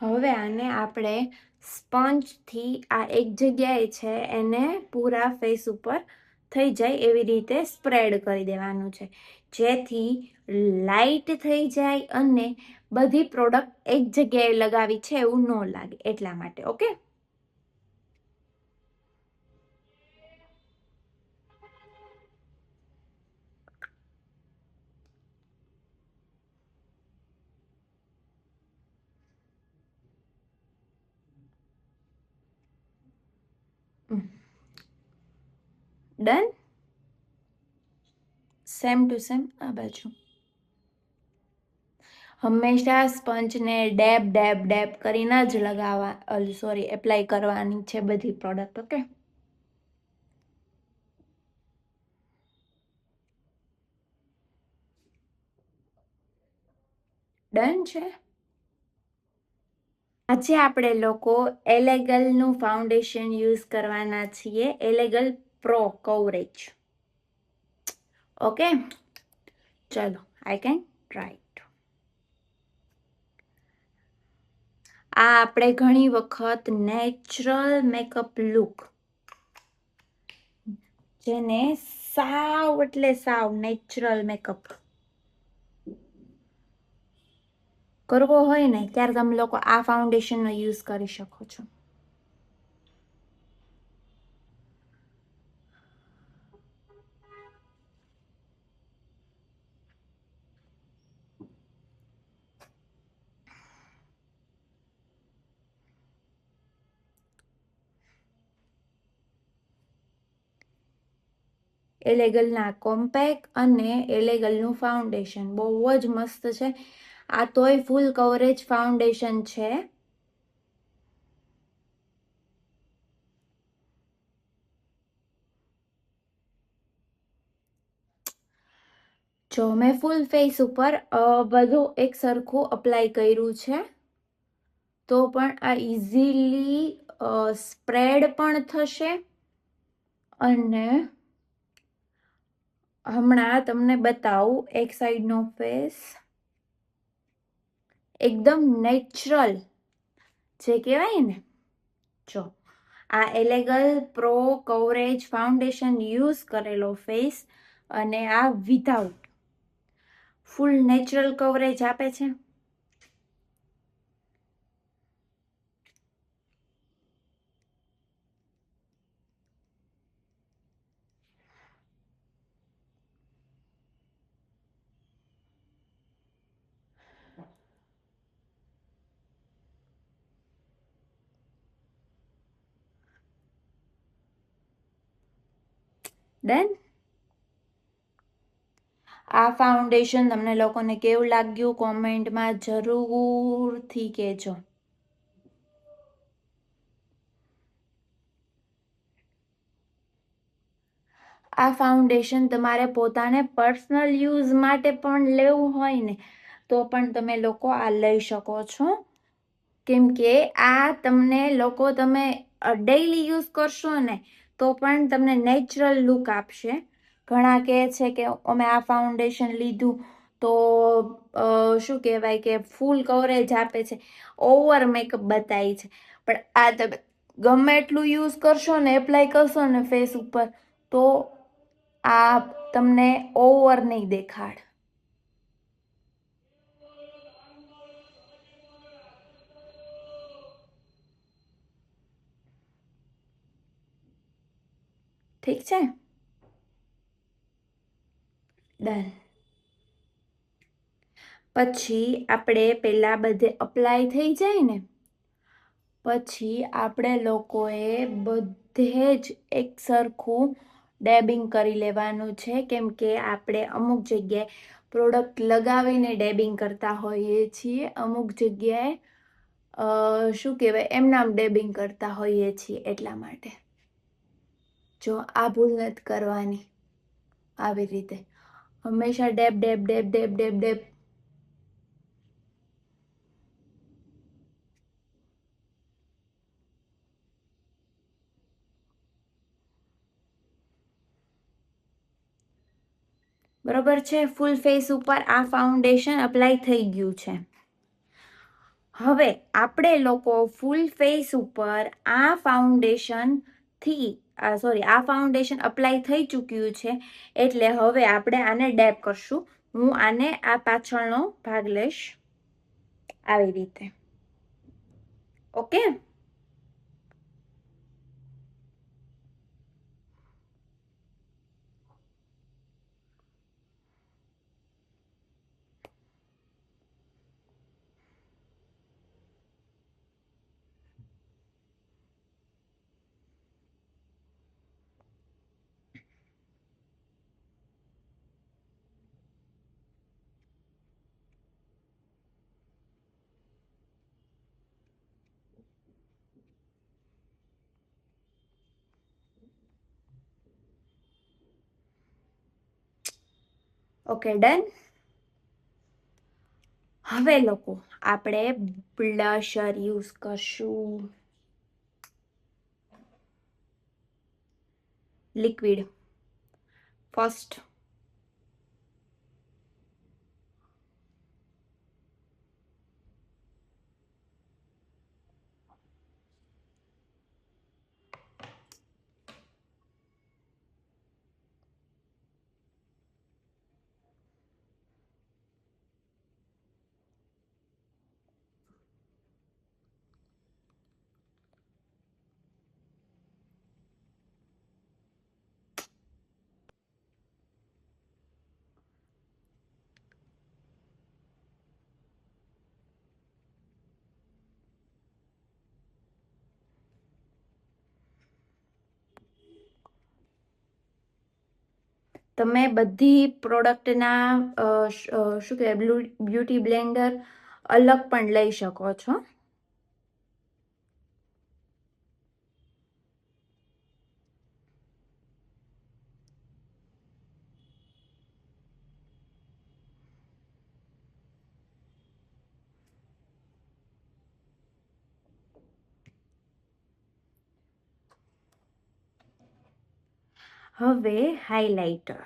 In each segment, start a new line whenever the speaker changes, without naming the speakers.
હવે આને આપણે સ્પંજથી આ એક જગ્યાએ છે એને પૂરા ફેસ ઉપર થઈ જાય એવી રીતે સ્પ્રેડ કરી દેવાનું છે, જેથી લાઇટ થઈ જાય અને બધી પ્રોડક્ટ એક જગ્યાએ લગાવી છે એવું ન લાગે, એટલા માટે. Okay, done. Same to same આ બાજુ. હંમેશા સ્પંજને ડેબ ડેબ ડેબ કરીને જ એપ્લાય કરવાની છે બધી પ્રોડક્ટ. ઓકે, ડન છે. આજે આપણે લોકો એલેગલનું ફાઉન્ડેશન યુઝ કરવાના છીએ, એલેગલ પ્રો કવરેજ. ઓકે, ચલો, આઈ કેન ટ્રાય. આ આપણે ઘણી વખત નેચરલ મેકઅપ લુક, જેને સાવ એટલે સાવ નેચરલ મેકઅપ કરવો હોય ને ત્યારે તમે લોકો આ ફાઉન્ડેશનનો યુઝ કરી શકો છો. એલેગલના કોમ્પેક અને એલેગલનું ફાઉન્ડેશન બહુ જ મસ્ત છે. આ તોય ફૂલ કવરેજ ફાઉન્ડેશન છે. જો મેં ફૂલ ફેસ ઉપર બધું એક સરખું અપ્લાય કર્યું છે, તો પણ આ ઇઝીલી સ્પ્રેડ પણ થશે અને હમણાં તમને બતાવું એક સાઈડનો ફેસ એકદમ નેચરલ જે કહેવાય ને. જો આ એલેગલ પ્રો કવરેજ ફાઉન્ડેશન યુઝ કરેલો ફેસ અને આ વિધાઉટ ફૂલ નેચરલ કવરેજ આપે છે. ડન. આ ફાઉન્ડેશન તમને લોકોને કેવું લાગ્યું કોમેન્ટમાં જરૂરથી કહેજો. આ ફાઉન્ડેશન તમારે પોતાને પર્સનલ યુઝ માટે પણ લેવું હોય ને તો પણ તમે લોકો આ લઈ શકો છો, કેમ કે આ તમને લોકો તમે ડેઈલી યુઝ કરશો ને તો પણ તમને નેચરલ લુક આપશે. ઘણા કહે છે કે અમે આ ફાઉન્ડેશન લીધું તો શું કહેવાય કે ફૂલ કવરેજ આપે છે, ઓવર મેકઅપ બતાવે છે, પણ આ તમે ગમે એટલું યુઝ કરશો ને એપ્લાય કરશો ને ફેસ ઉપર તો આ તમને ઓવર નહીં દેખાડ. ઠીક છે, ડન. પછી આપણે પહેલા બધે અપ્લાય થઈ જાય ને પછી આપણે લોકોએ બધે જ એક સરખું ડેબિંગ કરી લેવાનું છે, કેમ કે આપણે અમુક જગ્યાએ પ્રોડક્ટ લગાવીને ડેબિંગ કરતા હોઈએ છીએ, અમુક જગ્યાએ શું કહેવાય એમનામ ડેબિંગ કરતા હોઈએ છીએ, એટલા માટે જો આ ભૂલ નથી કરવાની. આવી રીતે હંમેશા ડેબ ડેબ ડેબ ડેબ ડેબ ડેબ. બરોબર છે. ફૂલ ફેસ ઉપર આ ફાઉન્ડેશન અપ્લાય થઈ ગયું છે. હવે આપણે લોકો ફૂલ ફેસ ઉપર આ ફાઉન્ડેશન અપ્લાય થઈ ચૂક્યું છે, એટલે હવે આપણે આને ડેબ કરશું. હું આને આ પાછળનો ભાગ લઈશ આવી રીતે. Okay, okay, done. હવે લોકો આપણે બ્લશર યુઝ કરશું. Liquid first. તમે બધી પ્રોડક્ટના શું કહેવાય બ્યુટી બ્લેન્ડર અલગ પણ લઈ શકો છો. હવે હાઇલાઇટર.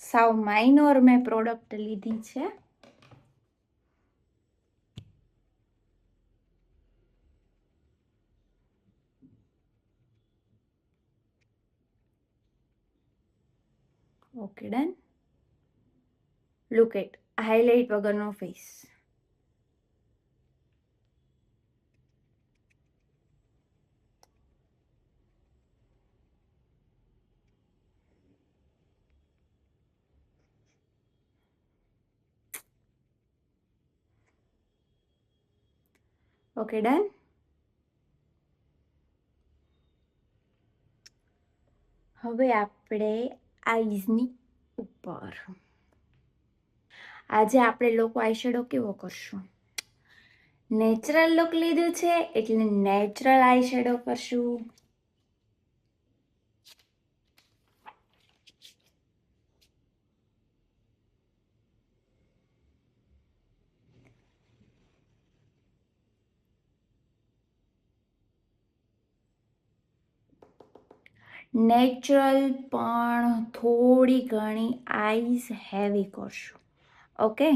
સાવ માઇનોર મેં પ્રોડક્ટ લીધી છે. Okay, done. Look at highlight વગરનો ફેસ. Okay, done. હવે આપણે આઈઝની ઉપર. આજે આપણે લોકો આઈશેડો કેવો કરશું? નેચરલ લુક લીધું છે એટલે નેચરલ આઈશેડો કરશું. નેચરલ પણ થોડી ઘણી આઈઝ હેવી કરશું. ઓકે,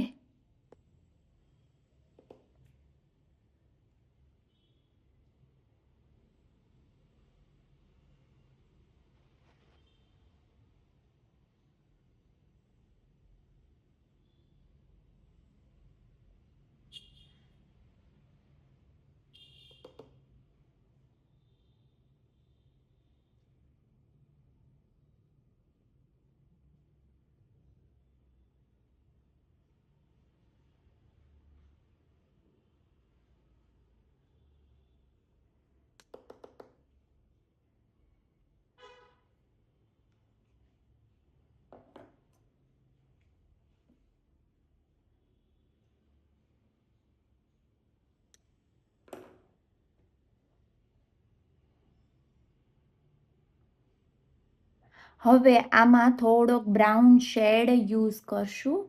હવે આમાં થોડોક બ્રાઉન શેડ યુઝ કરશું.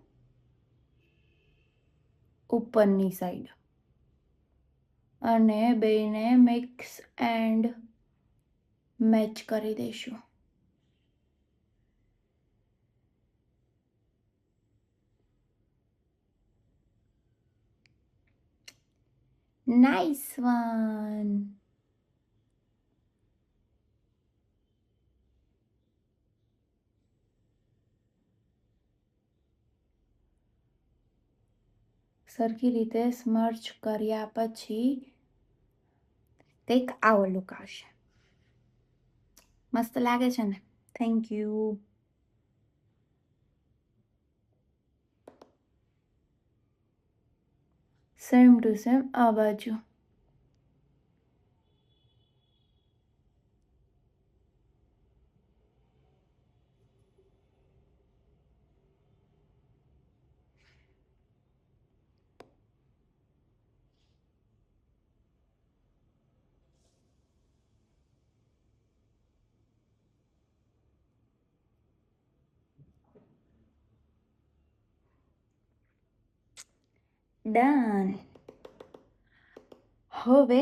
ઉપરની સાઈડ અને બેને મિક્સ એન્ડ મેચ કરી દઈશું. Nice one. સરખી રીતે સ્મર્ચ કર્યા પછી કંઈક આવો લુક આવશે. મસ્ત લાગે છે ને? Thank you. Same to same આ બાજુ. ડન. હવે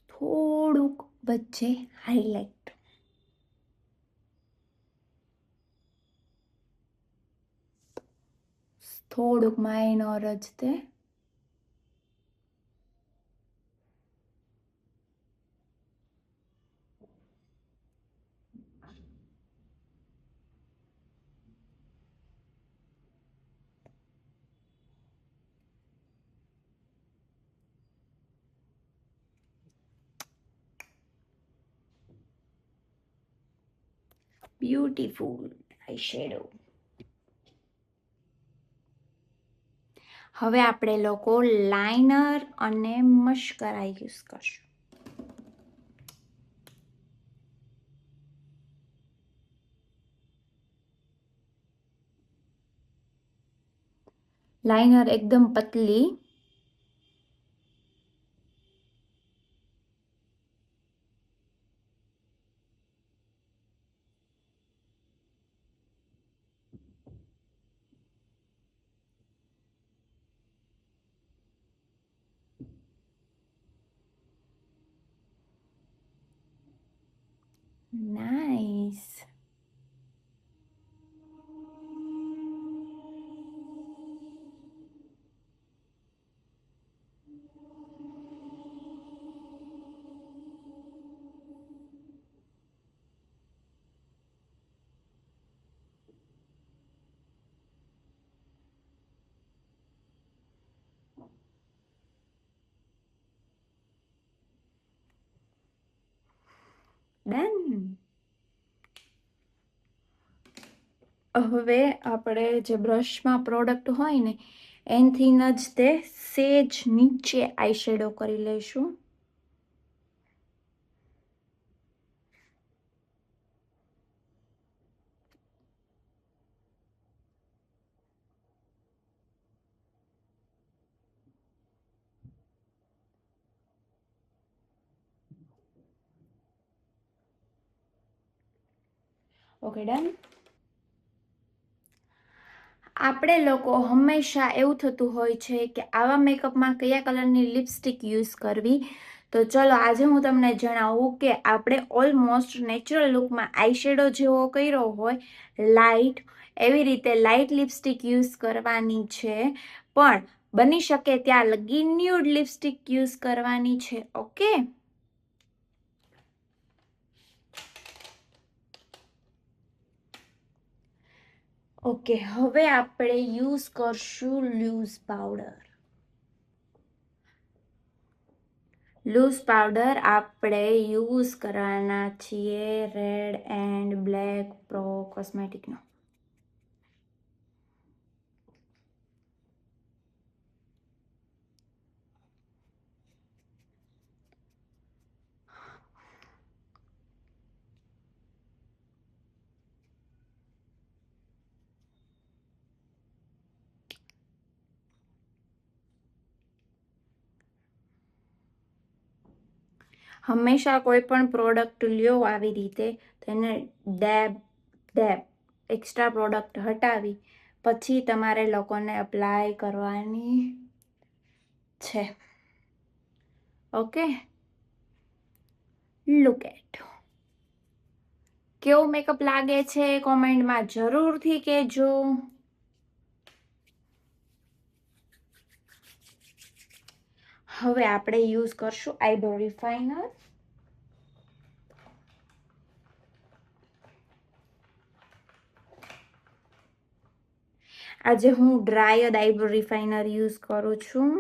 થોડુંક વચ્ચે હાઈલાઇટ. થોડુંક માઇનોર જ તે. Beautiful eye shadow. હવે આપણે લોકો લાઇનર અને મસ્કરા યુઝ કરશું. લાઇનર એકદમ પતલી. નાઈસ. ડન. હવે આપણે જે બ્રશમાં પ્રોડક્ટ હોય ને એનથી જ તે સેજ નીચે આઈ શેડો કરી લઈશું. Okay done. આપણે લોકો હંમેશા એવું થતું હોય છે કે આવા મેકઅપમાં કયા કલરની લિપસ્ટિક યુઝ કરવી. તો ચલો આજે હું તમને જણાવું કે આપણે ઓલમોસ્ટ નેચરલ લુકમાં આઈશેડો જેવો કર્યો હોય લાઇટ, એવી રીતે લાઇટ લિપસ્ટિક યુઝ કરવાની છે, પણ બની શકે ત્યાં લગી ન્યૂડ લિપસ્ટિક યુઝ કરવાની છે. ઓકે. ઓકે, હવે આપણે યુઝ કરશું લૂઝ પાવડર. લૂઝ પાવડર આપણે યુઝ કરવાના છીએ રેડ એન્ડ બ્લેક પ્રો કોસ્મેટિકનો. હંમેશા કોઈ પણ પ્રોડક્ટ લ્યો આવી રીતે તેને ડેબ એક્સ્ટ્રા પ્રોડક્ટ હટાવી પછી તમારે લોકોને અપ્લાય કરવાની છે. Okay, look at. કેવો મેકઅપ લાગે છે કોમેન્ટમાં જરૂરથી કહેજો. હવે આપણે યુઝ કરશું આઈબ્રો રિફાઇનર. આજે હું ડ્રાય જ આઈબ્રો રિફાઇનર યુઝ કરું છું.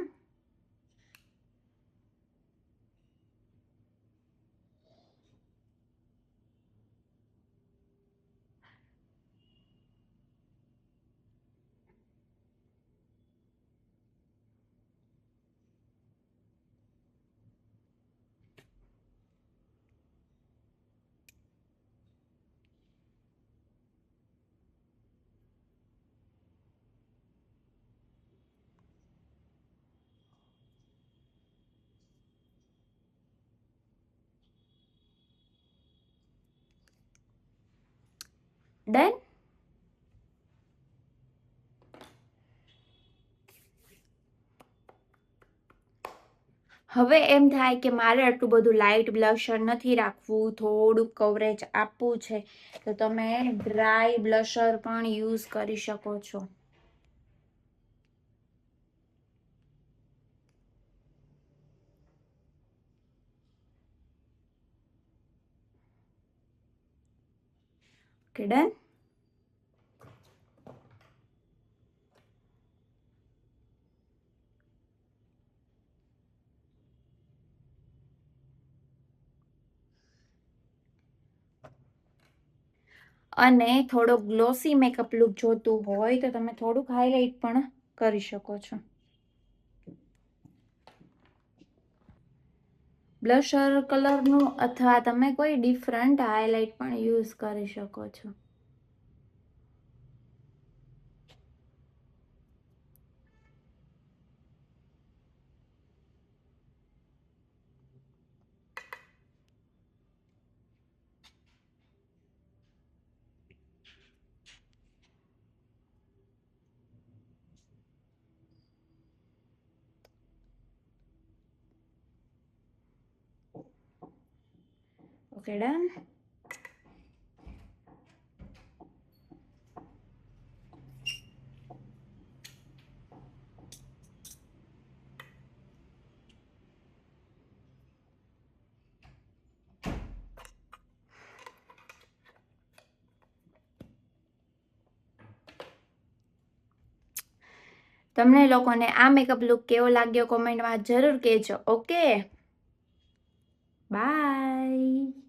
ડન. હવે એમ થાય કે મારે આટલું બધું લાઇટ બ્લશર નથી રાખવું, થોડું કવરેજ આપવું છે, તો તમે ડ્રાય બ્લશર પણ યુઝ કરી શકો છો. Okay, done. અને થોડો ગ્લોસી મેકઅપ લુક જોતું હોય તો તમે થોડુંક હાઇલાઇટ પણ કરી શકો છો. બ્લશર કલરનું અથવા તમે કોઈ ડિફરન્ટ હાઇલાઇટ પણ યુઝ કરી શકો છો. Okay, done. તમને લોકોને આ મેકઅપ લુક કેવો લાગ્યો કોમેન્ટમાં જરૂર કહેજો. Okay, by.